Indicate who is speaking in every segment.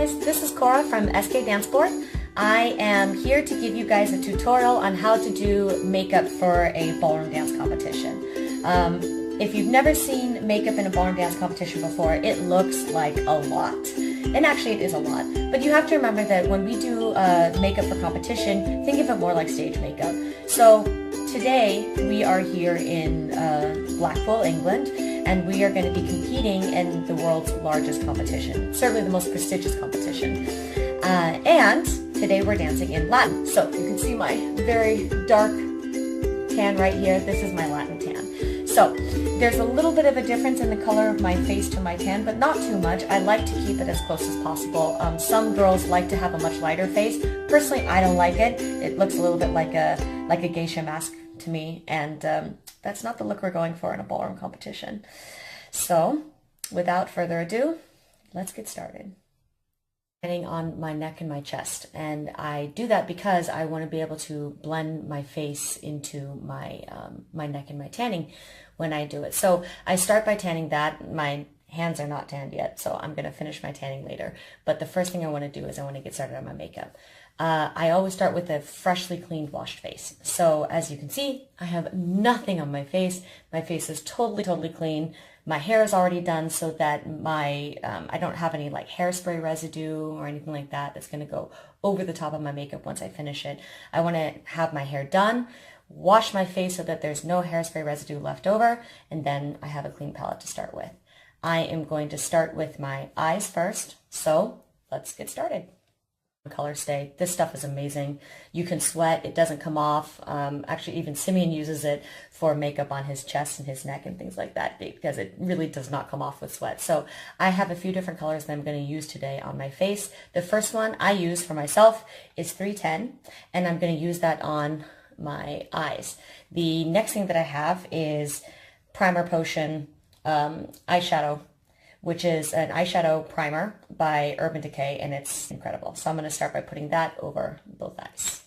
Speaker 1: guys, this is Cora from SK Dancesport. I am here to give you guys a tutorial on how to do makeup for a ballroom dance competition. If you've never seen makeup in a ballroom dance competition before, it looks like a lot. And actually it is a lot. But you have to remember that when we do makeup for competition, think of it more like stage makeup. So today we are here in Blackpool, England, and we are going to be competing in the world's largest competition, certainly the most prestigious competition. And today we're dancing in Latin. So you can see my very dark tan right here. This is my Latin tan. So there's a little bit of a difference in the color of my face to my tan, but not too much. I like to keep it as close as possible. Some girls like to have a much lighter face. Personally, I don't like it. It looks a little bit like a geisha mask to me, and that's not the look we're going for in a ballroom competition. So without further ado, let's get started. On my neck and my chest, and I do that because I want to be able to blend my face into my my neck and my tanning when I do it. So I start by tanning that. My hands are not tanned yet, so I'm going to finish my tanning later. But the first thing I want to do is I want to get started on my makeup. I always start with a freshly cleaned, washed face. So as you can see, I have nothing on my face. My face is totally clean. My hair is already done so that my I don't have any like hairspray residue or anything like that that's going to go over the top of my makeup once I finish it. I want to have my hair done, wash my face so that there's no hairspray residue left over, and then I have a clean palette to start with. I am going to start with my eyes first, so let's get started. Color stay. This stuff is amazing. You can sweat, it doesn't come off. Actually, even Simeon uses it for makeup on his chest and his neck and things like that because it really does not come off with sweat. So I have a few different colors that I'm going to use today on my face. The first one I use for myself is 310, and I'm going to use that on my eyes. The next thing that I have is Primer Potion eyeshadow, which is an eyeshadow primer by Urban Decay, and it's incredible. So I'm going to start by putting that over both eyes.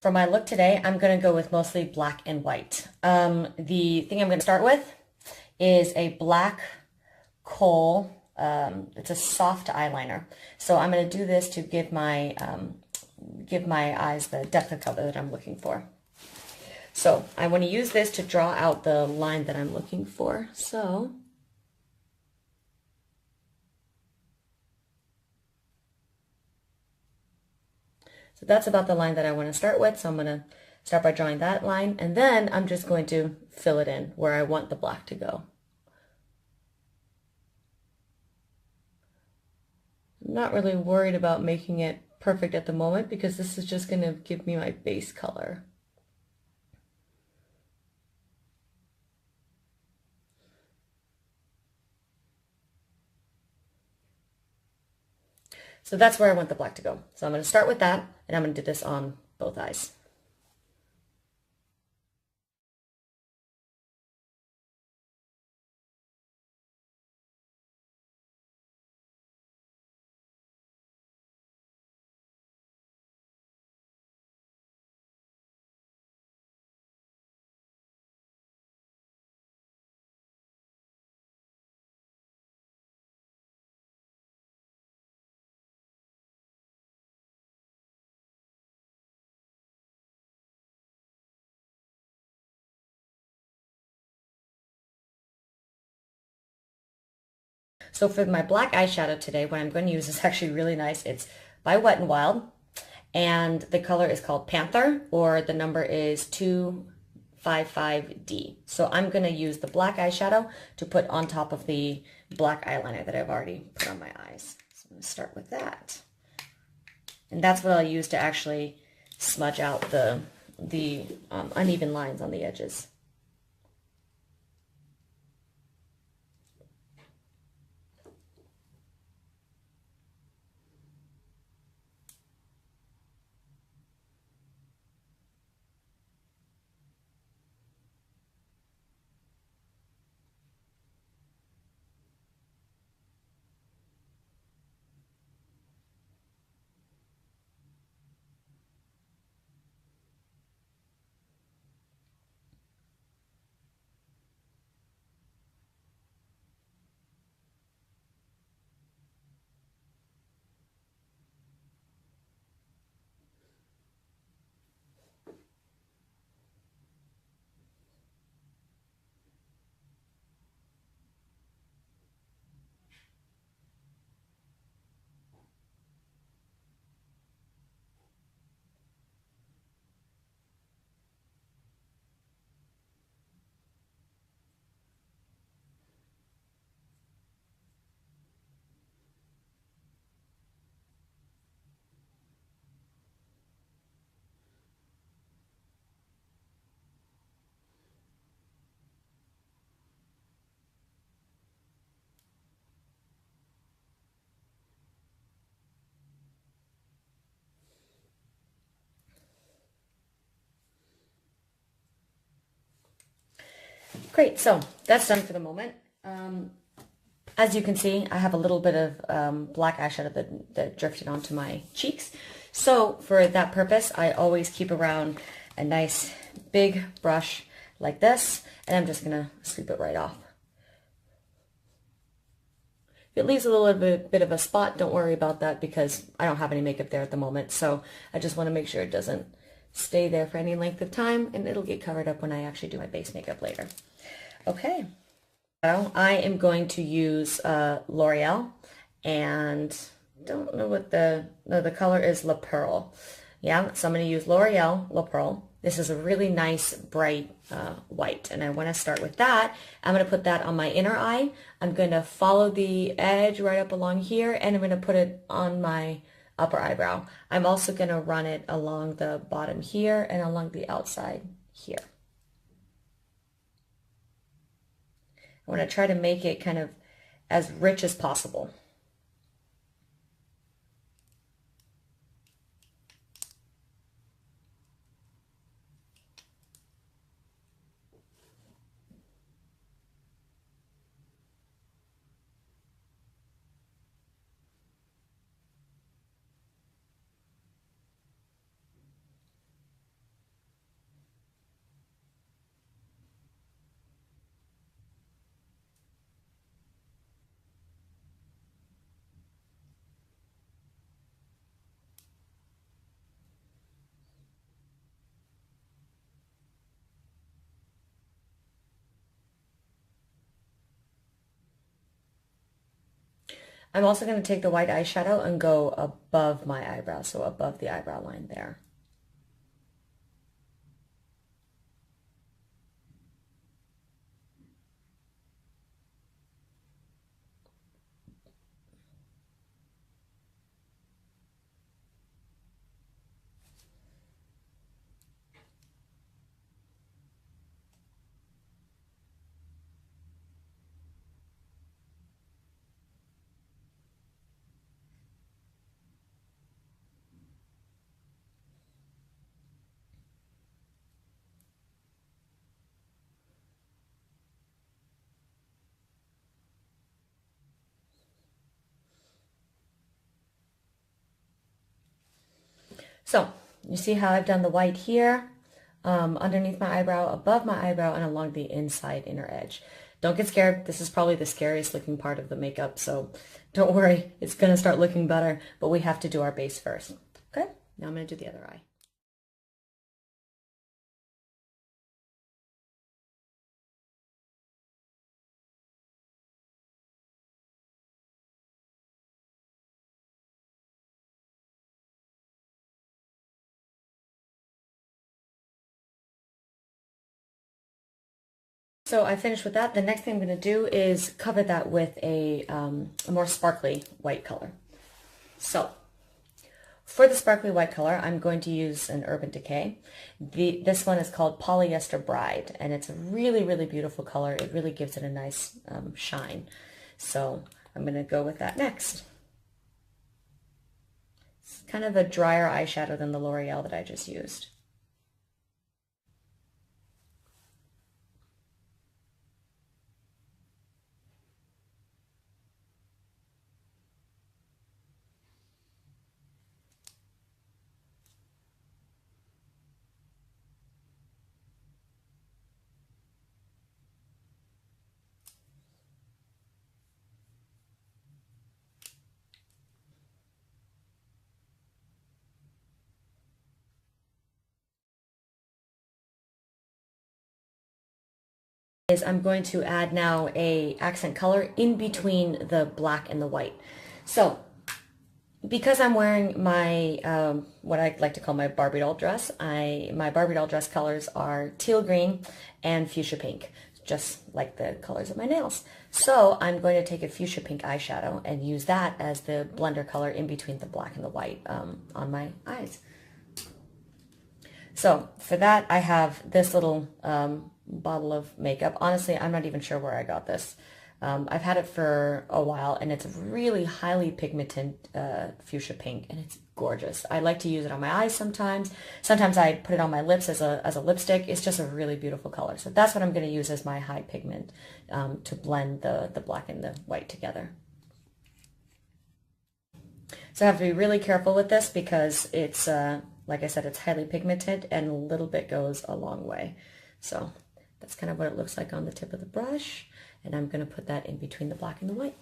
Speaker 1: For my look today, I'm going to go with mostly black and white. The thing I'm going to start with is a black kohl. It's a soft eyeliner. So I'm going to do this to give my eyes the depth of color that I'm looking for. So I want to use this to draw out the line that I'm looking for. So that's about the line that I want to start with. So I'm going to start by drawing that line, and then I'm just going to fill it in where I want the black to go. I'm not really worried about making it perfect at the moment because this is just going to give me my base color. So that's where I want the black to go. So I'm going to start with that, and I'm going to do this on both eyes. So for my black eyeshadow today, what I'm going to use is actually really nice. It's by Wet n Wild, and the color is called Panther, or the number is 255D. So I'm going to use the black eyeshadow to put on top of the black eyeliner that I've already put on my eyes. So I'm going to start with that. And that's what I'll use to actually smudge out the uneven lines on the edges. Great, so that's done for the moment. As you can see, I have a little bit of black eyeshadow that drifted onto my cheeks. So for that purpose, I always keep around a nice big brush like this, and I'm just gonna sweep it right off. If it leaves a little bit of a spot, don't worry about that because I don't have any makeup there at the moment. So I just want to make sure it doesn't stay there for any length of time, and it'll get covered up when I actually do my base makeup later. Okay. So I am going to use L'Oreal, and don't know what the color is, La Pearl. Yeah, so I'm going to use L'Oreal La Pearl. This is a really nice bright white, and I want to start with that. I'm going to put that on my inner eye. I'm going to follow the edge right up along here, and I'm going to put it on my upper eyebrow. I'm also going to run it along the bottom here and along the outside here. I want to try to make it kind of as rich as possible. I'm also going to take the white eyeshadow and go above my eyebrow, so above the eyebrow line there. So you see how I've done the white here, underneath my eyebrow, above my eyebrow, and along the inside inner edge. Don't get scared. This is probably the scariest looking part of the makeup, so don't worry. It's going to start looking better, but we have to do our base first. Okay, now I'm going to do the other eye. So I finished with that. The next thing I'm going to do is cover that with a more sparkly white color. So For the sparkly white color, I'm going to use an Urban Decay. This one is called Polyester Bride, and it's a really, really beautiful color. It really gives it a nice shine. So I'm going to go with that next. It's kind of a drier eyeshadow than the L'Oreal that I just used. I'm going to add now a accent color in between the black and the white. So because I'm wearing my what I like to call my Barbie doll dress, my Barbie doll dress colors are teal green and fuchsia pink, just like the colors of my nails. So I'm going to take a fuchsia pink eyeshadow and use that as the blender color in between the black and the white on my eyes. So for that, I have this little bottle of makeup. Honestly, I'm not even sure where I got this. I've had it for a while, and it's a really highly pigmented fuchsia pink, and it's gorgeous. I like to use it on my eyes sometimes. Sometimes I put it on my lips as a lipstick. It's just a really beautiful color. So that's what I'm going to use as my high pigment to blend the black and the white together. So I have to be really careful with this because it's, like I said, it's highly pigmented, and a little bit goes a long way. So that's kind of what it looks like on the tip of the brush. And I'm going to put that in between the black and the white.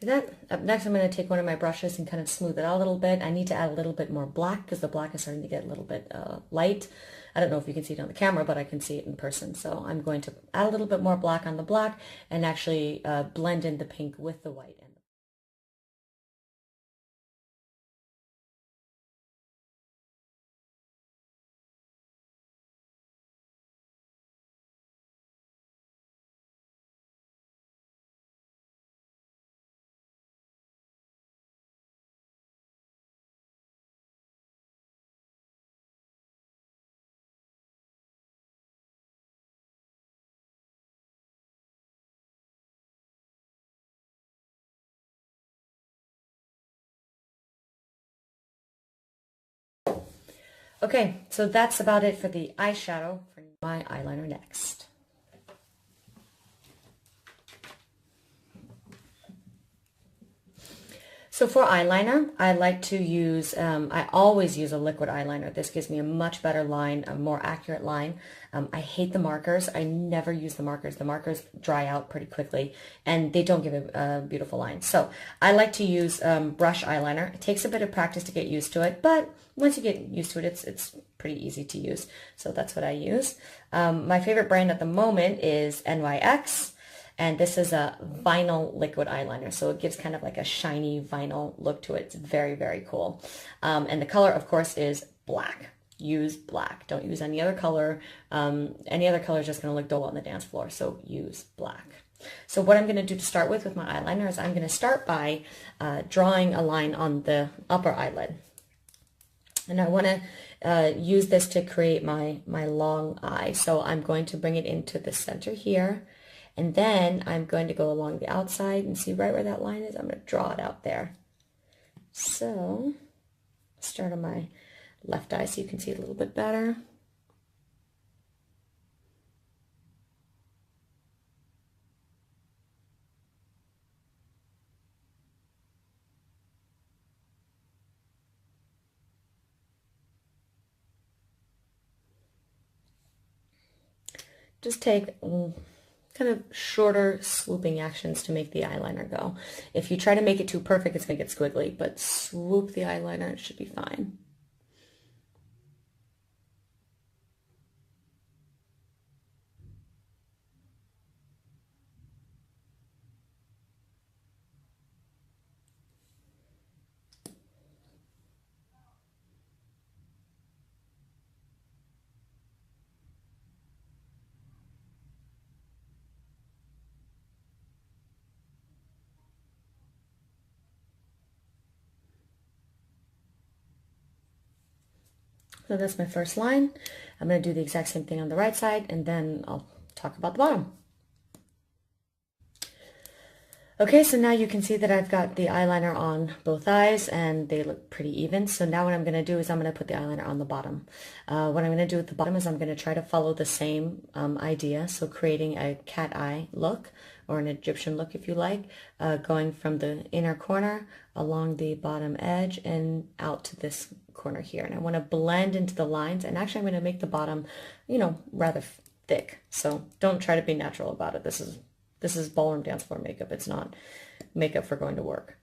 Speaker 1: That. Up next, I'm going to take one of my brushes and kind of smooth it out a little bit. I need to add a little bit more black because the black is starting to get a little bit light. I don't know if you can see it on the camera, but I can see it in person. So I'm going to add a little bit more black on the black and actually blend in the pink with the white. Okay, so that's about it for the eyeshadow. For my eyeliner next. So for eyeliner, I like to use, I always use a liquid eyeliner. This gives me a much better line, a more accurate line. I hate the markers. I never use the markers. The markers dry out pretty quickly and they don't give a beautiful line. So I like to use brush eyeliner. It takes a bit of practice to get used to it, but once you get used to it, it's pretty easy to use. So that's what I use. My favorite brand at the moment is NYX. And this is a vinyl liquid eyeliner. So it gives kind of like a shiny vinyl look to it. It's very, very cool. And the color, of course, is black. Use black. Don't use any other color. Any other color is just going to look dull on the dance floor. So use black. So what I'm going to do to start with my eyeliner is I'm going to start by drawing a line on the upper eyelid. And I want to use this to create my long eye. So I'm going to bring it into the center here. And then I'm going to go along the outside and see right where that line is. I'm going to draw it out there. So start on my left eye so you can see it a little bit better. just take kind of shorter swooping actions to make the eyeliner go. If you try to make it too perfect, it's going to get squiggly, but swoop the eyeliner, it should be fine. So that's my first line. I'm going to do the exact same thing on the right side, and then I'll talk about the bottom. Okay, so now you can see that I've got the eyeliner on both eyes and they look pretty even. So now what I'm going to do is I'm going to put the eyeliner on the bottom. What I'm going to do at the bottom is I'm going to try to follow the same idea. So creating a cat eye look, or an Egyptian look if you like, going from the inner corner along the bottom edge and out to this corner here. And I want to blend into the lines, and actually I'm going to make the bottom, rather thick. So don't try to be natural about it. This is ballroom dance floor makeup. It's not makeup for going to work.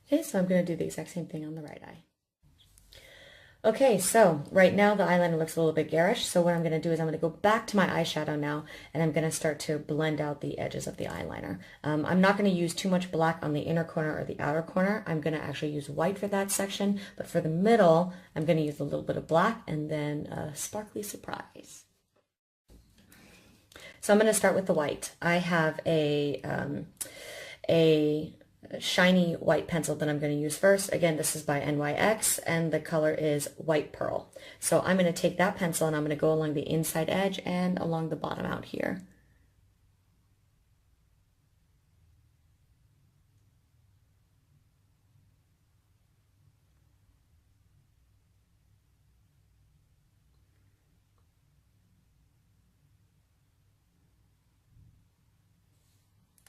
Speaker 1: Okay, so I'm going to do the exact same thing on the right eye. Okay, so right now the eyeliner looks a little bit garish, so what I'm going to do is I'm going to go back to my eyeshadow now, and I'm going to start to blend out the edges of the eyeliner. I'm not going to use too much black on the inner corner or the outer corner. I'm going to actually use white for that section, but for the middle, I'm going to use a little bit of black and then a sparkly surprise. So I'm going to start with the white. I have a shiny white pencil that I'm going to use first. Again, this is by NYX, and the color is White Pearl. So I'm going to take that pencil and I'm going to go along the inside edge and along the bottom out here.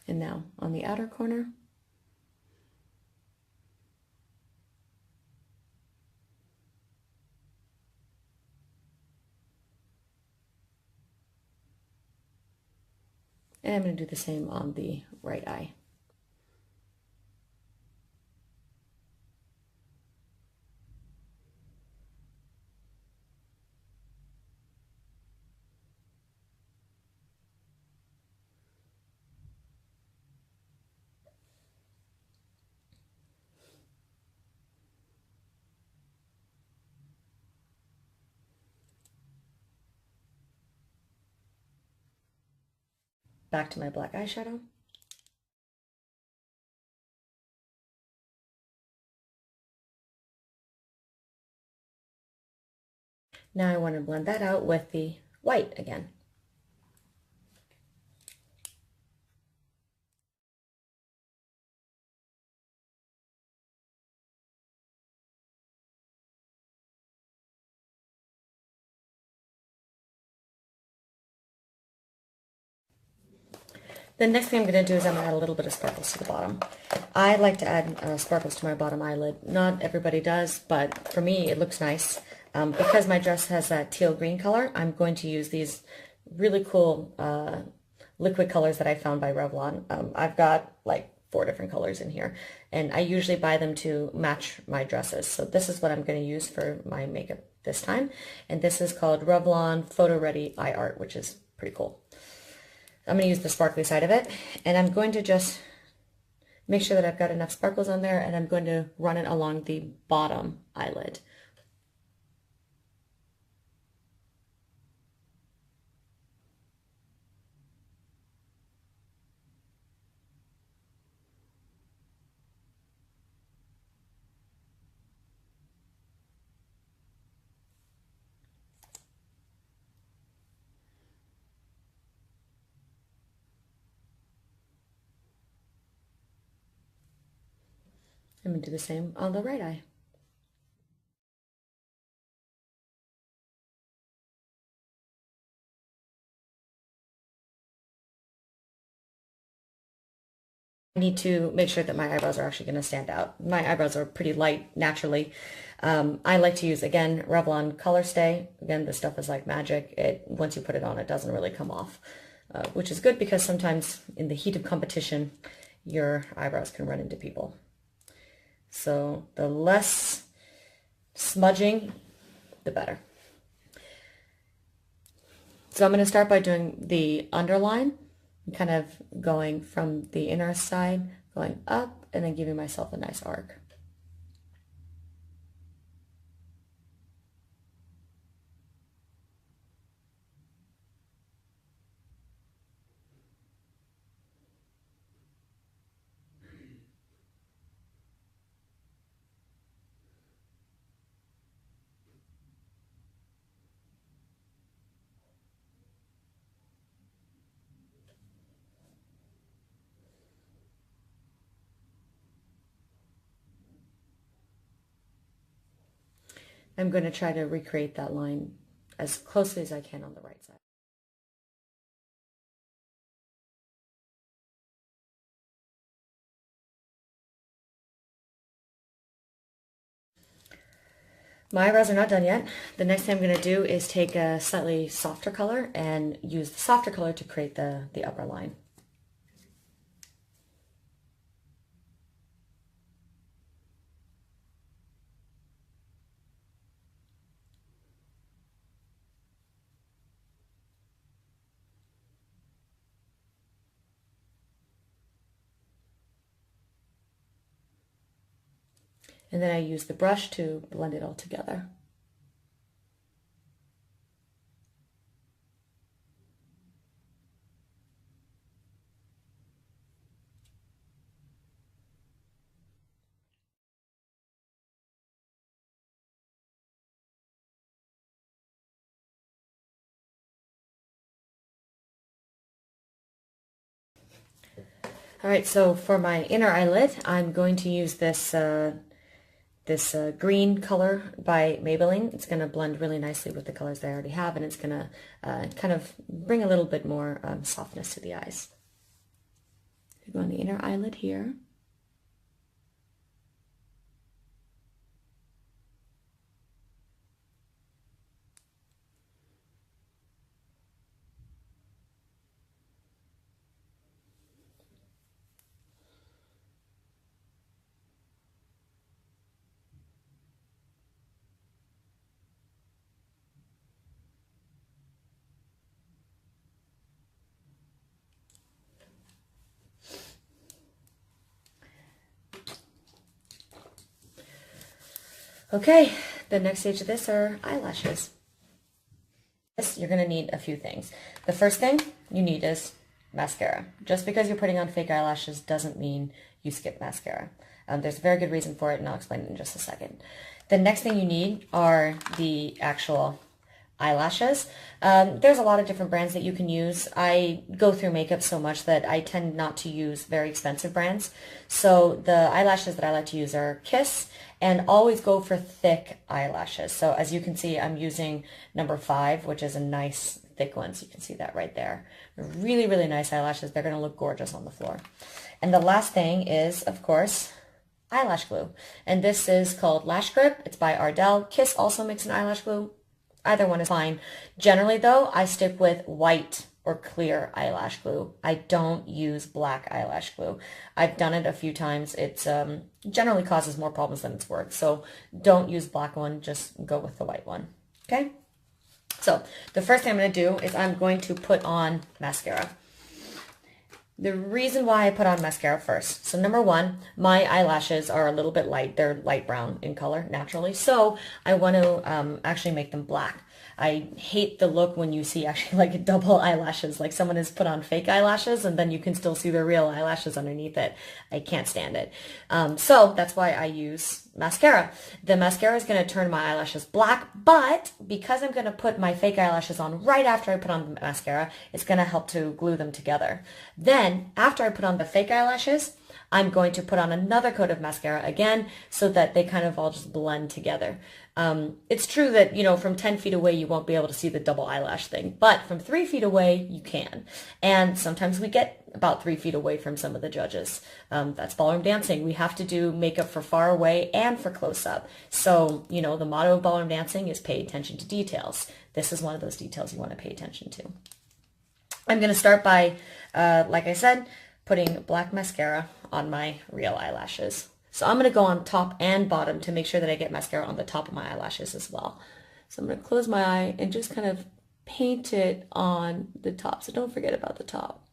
Speaker 1: And now on the outer corner. And I'm going to do the same on the right eye. Back to my black eyeshadow. Now I want to blend that out with the white again. The next thing I'm going to do is I'm going to add a little bit of sparkles to the bottom. I like to add sparkles to my bottom eyelid. Not everybody does, but for me it looks nice. Because my dress has that teal green color, I'm going to use these really cool liquid colors that I found by Revlon. I've got like 4 different colors in here. And I usually buy them to match my dresses. So this is what I'm going to use for my makeup this time. And this is called Revlon Photo Ready Eye Art, which is pretty cool. I'm going to use the sparkly side of it. And I'm going to just make sure that I've got enough sparkles on there, and I'm going to run it along the bottom eyelid. I'm going to do the same on the right eye. I need to make sure that my eyebrows are actually going to stand out. My eyebrows are pretty light naturally. I like to use, again, Revlon Color Stay. Again, this stuff is like magic. Once you put it on, it doesn't really come off, which is good because sometimes in the heat of competition, your eyebrows can run into people. So the less smudging, the better. So I'm going to start by doing the underline, kind of going from the inner side, going up, and then giving myself a nice arc. I'm going to try to recreate that line as closely as I can on the right side. My eyebrows are not done yet. The next thing I'm going to do is take a slightly softer color and use the softer color to create the upper line. And then I use the brush to blend it all together. All right, so for my inner eyelid, I'm going to use this green color by Maybelline. It's going to blend really nicely with the colors that I already have, and it's going to kind of bring a little bit more softness to the eyes. Go on the inner eyelid here. Okay, the next stage of this are eyelashes. You're going to need a few things. The first thing you need is mascara. Just because you're putting on fake eyelashes doesn't mean you skip mascara. There's a very good reason for it, and I'll explain it in just a second. The next thing you need are the actual eyelashes. There's a lot of different brands that you can use. I go through makeup so much that I tend not to use very expensive brands. So the eyelashes that I like to use are Kiss, and always go for thick eyelashes. So as you can see, I'm using number 5, which is a nice thick one. So you can see that right there. Really, really nice eyelashes. They're going to look gorgeous on the floor. And the last thing is, of course, eyelash glue. And this is called Lash Grip. It's by Ardell. Kiss also makes an eyelash glue. Either one is fine. Generally, though, I stick with white or clear eyelash glue. I don't use black eyelash glue. I've done it a few times. It's generally causes more problems than it's worth. So don't use black one, just go with the white one. Okay? So the first thing I'm going to do is I'm going to put on mascara. The reason why I put on mascara first. So number one, my eyelashes are a little bit light. They're light brown in color naturally. So I want to actually make them black. I hate the look when you see actually like double eyelashes, like someone has put on fake eyelashes and then you can still see their real eyelashes underneath it. I can't stand it. So that's why I use mascara. The mascara is going to turn my eyelashes black, but because I'm going to put my fake eyelashes on right after I put on the mascara, it's going to help to glue them together. Then after I put on the fake eyelashes, I'm going to put on another coat of mascara again so that they kind of all just blend together. It's true that, you know, from 10 feet away, you won't be able to see the double eyelash thing, but from 3 feet away, you can. And sometimes we get about 3 feet away from some of the judges. That's ballroom dancing. We have to do makeup for far away and for close up. So, you know, the motto of ballroom dancing is pay attention to details. This is one of those details you want to pay attention to. I'm going to start by, like I said, putting black mascara on my real eyelashes. So I'm going to go on top and bottom to make sure that I get mascara on the top of my eyelashes as well. So I'm going to close my eye and just kind of paint it on the top. So don't forget about the top.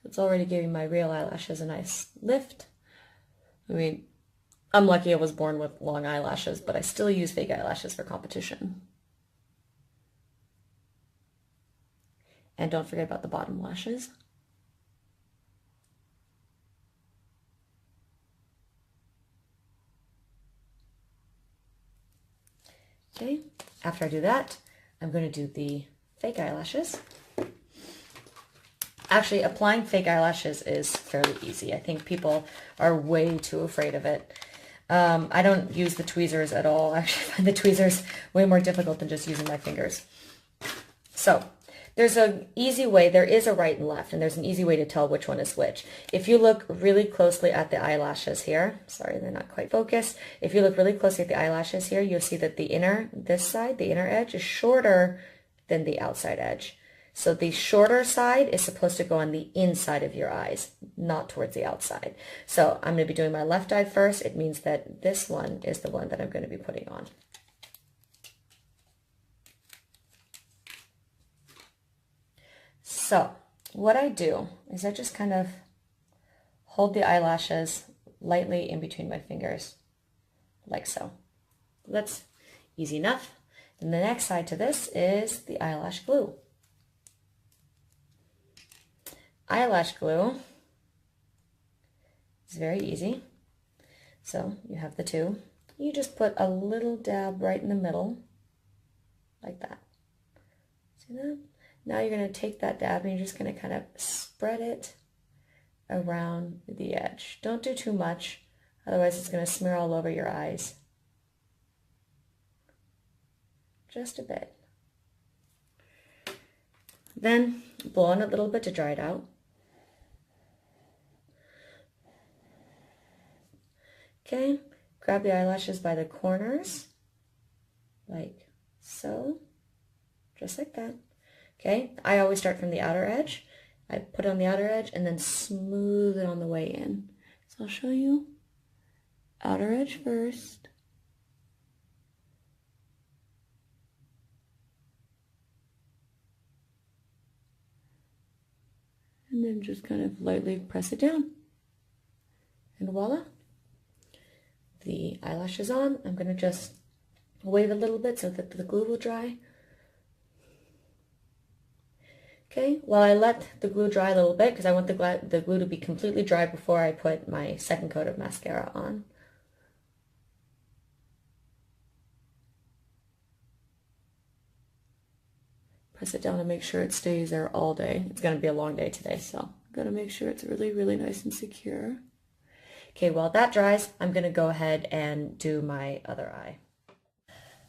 Speaker 1: It's already giving my real eyelashes a nice lift. I mean, I'm lucky I was born with long eyelashes, but I still use fake eyelashes for competition. And don't forget about the bottom lashes. Okay, after I do that, I'm going to do the fake eyelashes. Actually, applying fake eyelashes is fairly easy. I think people are way too afraid of it. I don't use the tweezers at all. I actually find the tweezers way more difficult than just using my fingers. So there's an easy way. There is a right and left, and there's an easy way to tell which one is which. If you look really closely at the eyelashes here, sorry, they're not quite focused. If you look really closely at the eyelashes here, you'll see that the inner, this side, the inner edge is shorter than the outside edge. So the shorter side is supposed to go on the inside of your eyes, not towards the outside. So I'm going to be doing my left eye first. It means that this one is the one that I'm going to be putting on. So what I do is I just kind of hold the eyelashes lightly in between my fingers, like so. That's easy enough. And the next side to this is the eyelash glue. Eyelash glue is very easy. So you have the two. You just put a little dab right in the middle, like that. See that? Now you're going to take that dab and you're just going to kind of spread it around the edge. Don't do too much, otherwise it's going to smear all over your eyes. Just a bit. Then blow on it a little bit to dry it out. Okay, grab the eyelashes by the corners, like so, just like that. Okay, I always start from the outer edge. I put it on the outer edge and then smooth it on the way in. So I'll show you outer edge first. And then just kind of lightly press it down. And voila. The eyelash is on. I'm going to just wait a little bit so that the glue will dry. Okay, while I let the glue dry a little bit, because I want the glue to be completely dry before I put my second coat of mascara on. Press it down and make sure it stays there all day. It's going to be a long day today, so I'm going to make sure it's really, really nice and secure. Okay, while that dries, I'm going to go ahead and do my other eye.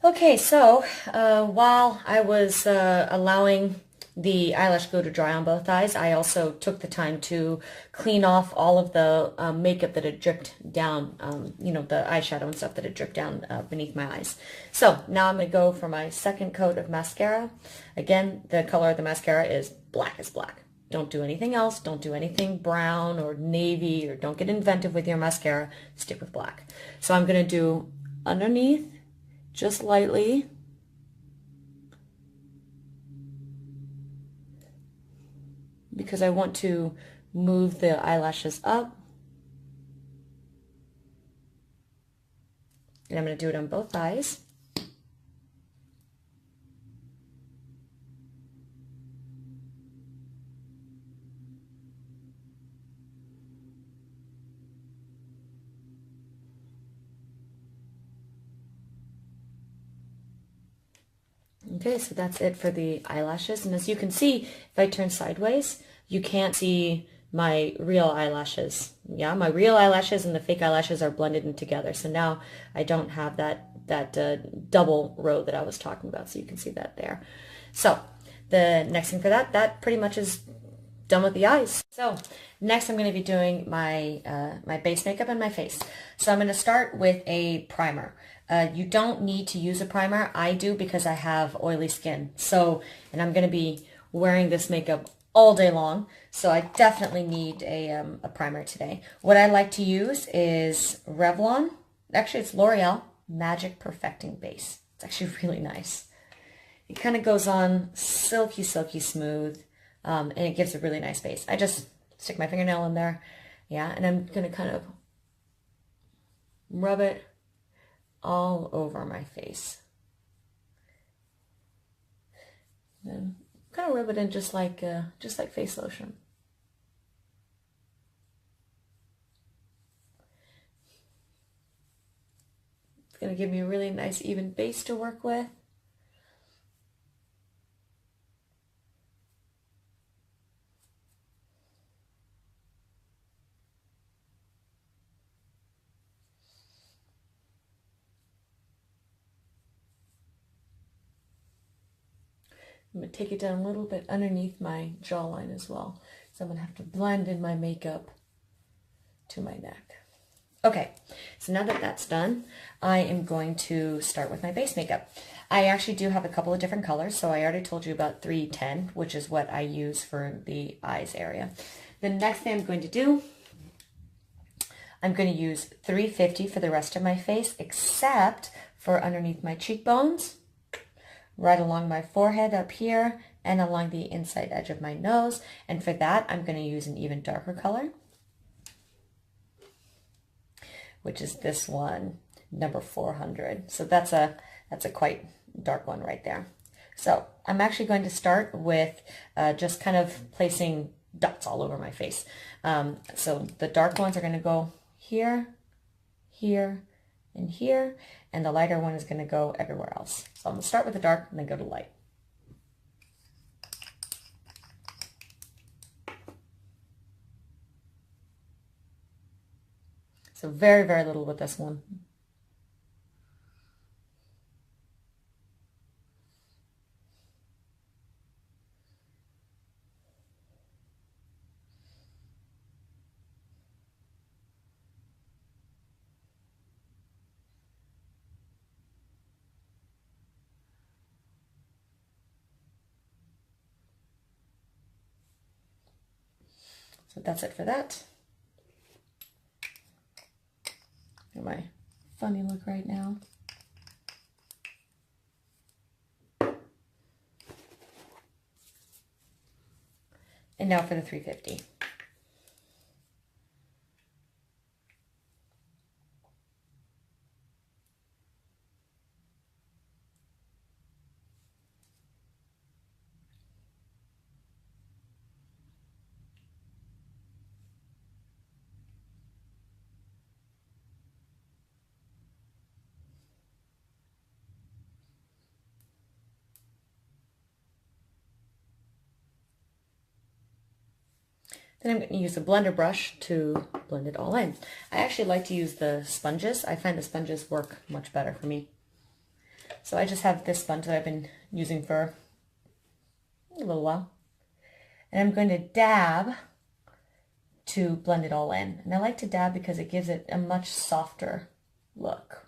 Speaker 1: Okay, so while I was allowing the eyelash glue to dry on both eyes, I also took the time to clean off all of the makeup that had dripped down, you know, the eyeshadow and stuff that had dripped down beneath my eyes. So now I'm going to go for my second coat of mascara. Again, the color of the mascara is black as black. Don't do anything else. Don't do anything brown or navy, or don't get inventive with your mascara. Stick with black. So I'm going to do underneath, just lightly. Because I want to move the eyelashes up. And I'm going to do it on both eyes. Okay, so that's it for the eyelashes. And as you can see, if I turn sideways, you can't see my real eyelashes. Yeah, my real eyelashes and the fake eyelashes are blended in together. So now I don't have that double row that I was talking about. So you can see that there. So the next thing for that pretty much is done with the eyes. So next I'm going to be doing my my base makeup and my face. So I'm going to start with a primer. You don't need to use a primer. I do because I have oily skin. So, and I'm going to be wearing this makeup all day long. So I definitely need a primer today. What I like to use is Revlon. Actually, it's L'Oreal Magic Perfecting Base. It's actually really nice. It kind of goes on silky, silky smooth. And it gives a really nice base. I just stick my fingernail in there. Yeah, and I'm going to kind of rub it all over my face. Then kind of rub it in just like face lotion. It's going to give me a really nice even base to work with. I'm going to take it down a little bit underneath my jawline as well. So I'm going to have to blend in my makeup to my neck. Okay, so now that that's done, I am going to start with my base makeup. I actually do have a couple of different colors. So I already told you about 310, which is what I use for the eyes area. The next thing I'm going to do, I'm going to use 350 for the rest of my face, except for underneath my cheekbones, right along my forehead up here, and along the inside edge of my nose. And for that, I'm going to use an even darker color, which is this one, number 400. So that's a quite dark one right there. So I'm actually going to start with just kind of placing dots all over my face. So the dark ones are going to go here, here, and here, and the lighter one is going to go everywhere else. So I'm going to start with the dark and then go to light. So very, very little with this one. So that's it for that. Got my funny look right now. And now for the 350. Then I'm going to use a blender brush to blend it all in. I actually like to use the sponges. I find the sponges work much better for me. So I just have this sponge that I've been using for a little while. And I'm going to dab to blend it all in. And I like to dab because it gives it a much softer look.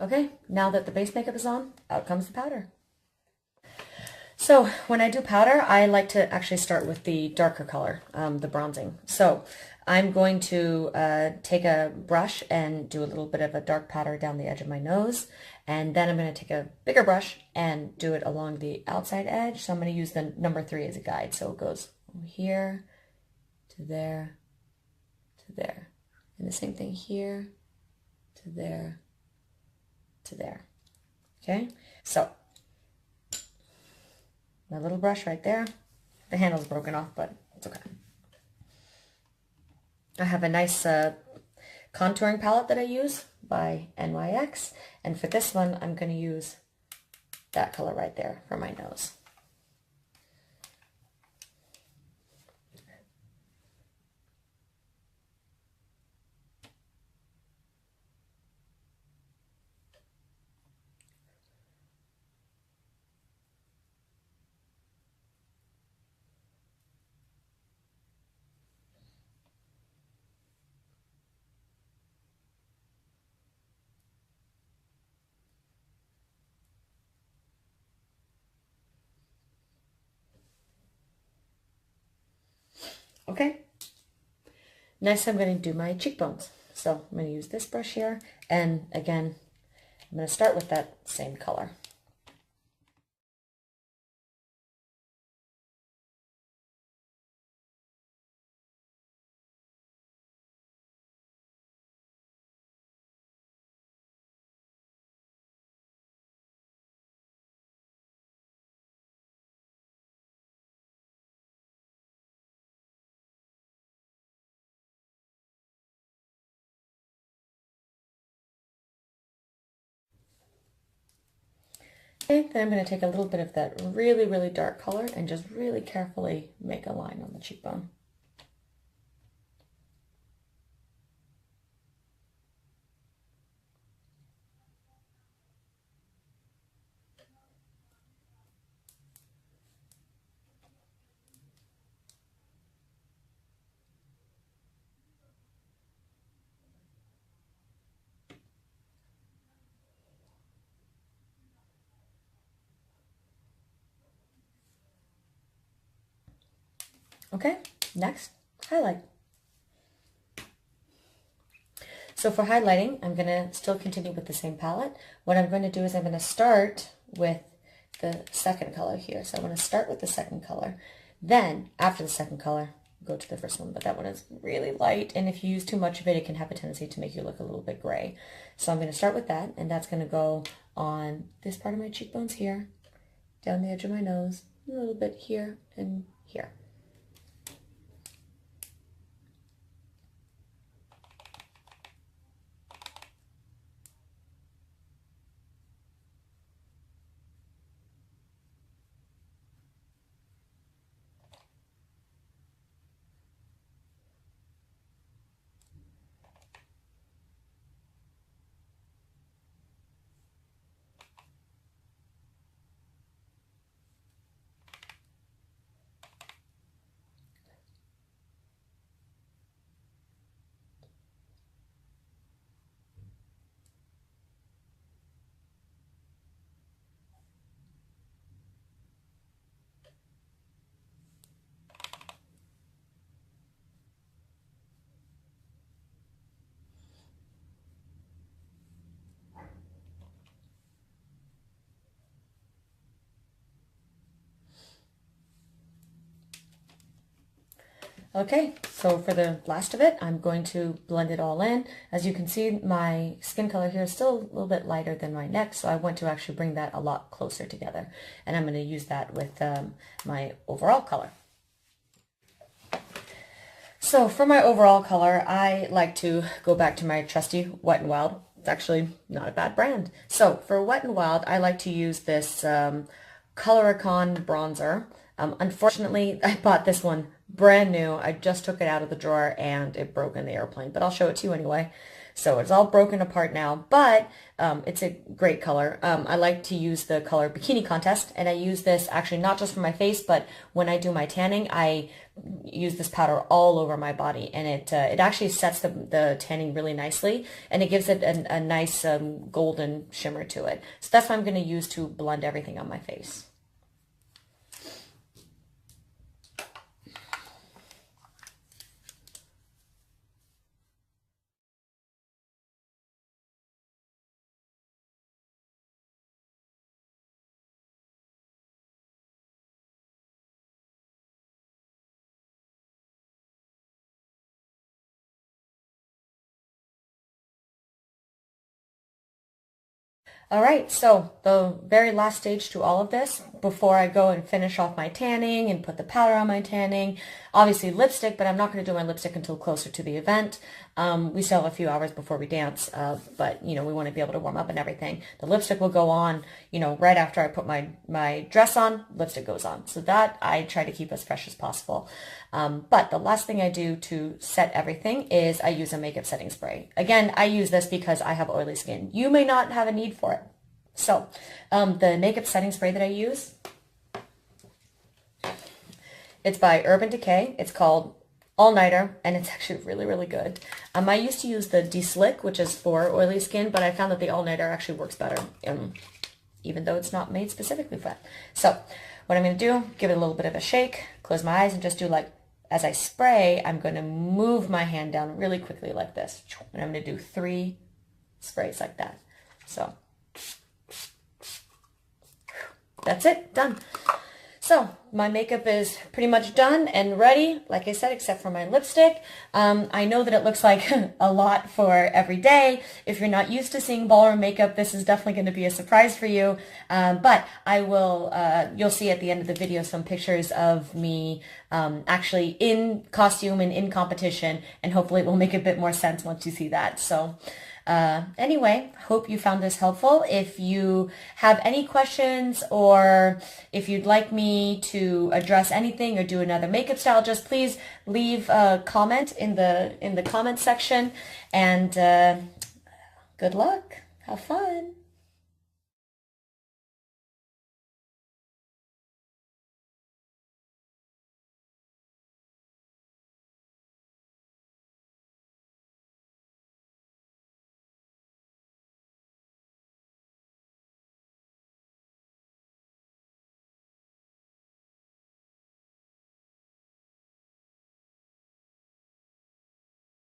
Speaker 1: Okay, now that the base makeup is on, out comes the powder. So when I do powder, I like to actually start with the darker color, the bronzing. So I'm going to take a brush and do a little bit of a dark powder down the edge of my nose. And then I'm going to take a bigger brush and do it along the outside edge. So I'm going to use the number 3 as a guide. So it goes from here to there to there. And the same thing here to there to there. Okay, so my little brush right there. The handle's broken off, but it's okay. I have a nice contouring palette that I use by NYX, and for this one I'm going to use that color right there for my nose. Okay, next I'm going to do my cheekbones. So I'm going to use this brush here, and again I'm going to start with that same color. Okay, then I'm going to take a little bit of that really, really dark color and just really carefully make a line on the cheekbone. Okay, next, highlight. So for highlighting, I'm going to still continue with the same palette. What I'm going to do is I'm going to start with the second color here. So I'm going to start with the second color. Then, after the second color, go to the first one. But that one is really light, and if you use too much of it, it can have a tendency to make you look a little bit gray. So I'm going to start with that, and that's going to go on this part of my cheekbones here, down the edge of my nose, a little bit here and here. Okay, so for the last of it, I'm going to blend it all in. As you can see, my skin color here is still a little bit lighter than my neck, so I want to actually bring that a lot closer together. And I'm going to use that with my overall color. So for my overall color, I like to go back to my trusty Wet n Wild. It's actually not a bad brand. So for Wet n Wild, I like to use this Coloricon bronzer. Unfortunately, I bought this one brand new. I just took it out of the drawer and it broke in the airplane, but I'll show it to you anyway. So it's all broken apart now, but it's a great color. I like to use the color Bikini Contest, and I use this actually not just for my face, but when I do my tanning, I use this powder all over my body, and it actually sets the tanning really nicely, and it gives it a nice golden shimmer to it. So that's what I'm going to use to blend everything on my face. All right, so the very last stage to all of this, before I go and finish off my tanning and put the powder on my tanning, obviously lipstick, but I'm not going to do my lipstick until closer to the event. We still have a few hours before we dance, but, you know, we want to be able to warm up and everything. The lipstick will go on, you know, right after I put my dress on, lipstick goes on. So that I try to keep as fresh as possible. But the last thing I do to set everything is I use a makeup setting spray. Again, I use this because I have oily skin. You may not have a need for it. So the makeup setting spray that I use, it's by Urban Decay. It's called All Nighter, and it's actually really, really good. I used to use the De-Slick, which is for oily skin, but I found that the All Nighter actually works better, even though it's not made specifically for that. So what I'm going to do, give it a little bit of a shake, close my eyes, and just do like, as I spray, I'm going to move my hand down really quickly like this. And I'm going to do 3 sprays like that. So that's it, done. So my makeup is pretty much done and ready, like I said, except for my lipstick. I know that it looks like a lot for every day. If you're not used to seeing ballroom makeup, this is definitely going to be a surprise for you. But I will, you'll see at the end of the video some pictures of me actually in costume and in competition, and hopefully it will make a bit more sense once you see that. So anyway, hope you found this helpful. If you have any questions, or if you'd like me to address anything or do another makeup style, just please leave a comment in the comment section, and good luck. Have fun.